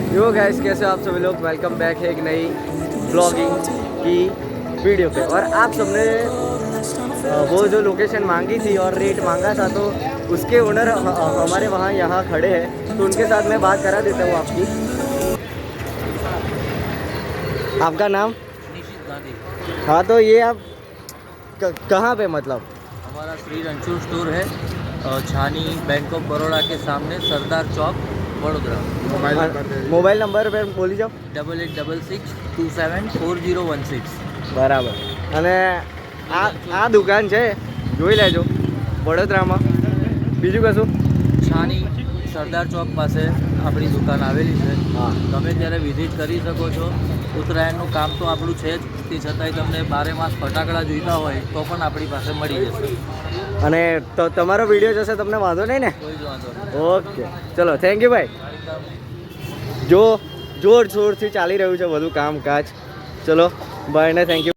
Yo guys, कैसे हो आप सभी लोग। वेलकम बैक है एक नई ब्लॉगिंग की वीडियो पे। और आप सबने वो जो लोकेशन मांगी थी और रेट मांगा था, तो उसके ओनर हमारे वहाँ यहाँ खड़े हैं, तो उनके साथ मैं बात करा देता हूँ आपकी। आपका नाम? निशित गांधी। हाँ, तो ये आप कहाँ पे, मतलब? हमारा श्री रणछोड़ स्टोर है छानी बैंक ऑफ बड़ौदा के सामने, सरदार चौक, वडोदरा। मोबाइल नंबर पे बोली जाओ। 8866274016। બરાબર. અને આ દુકાન છે, જોઈ લેજો, વડોદરામાં. બીજું કશું? છાની સરદાર ચોક પાસે આપણી દુકાન આવેલી છે. હા. તમે ત્યારે વિઝિટ કરી શકો છો. ઉત્તરાયણનું કામ તો આપણું છે જ, તે છતાંય તમને 12 માસ ફટાકડા જોઈતા હોય તો પણ આપણી પાસે મળી જશે. અને તો તમારો વિડીયો જશે, તમને વાંધો નહીં ને? કોઈ જ વાંધો નહીં. ઓકે, ચલો, થેન્ક યુ ભાઈ. જો જોરશોરથી ચાલી રહ્યું છે બધું કામકાજ. ચલો, બાય ને થેન્ક યુ.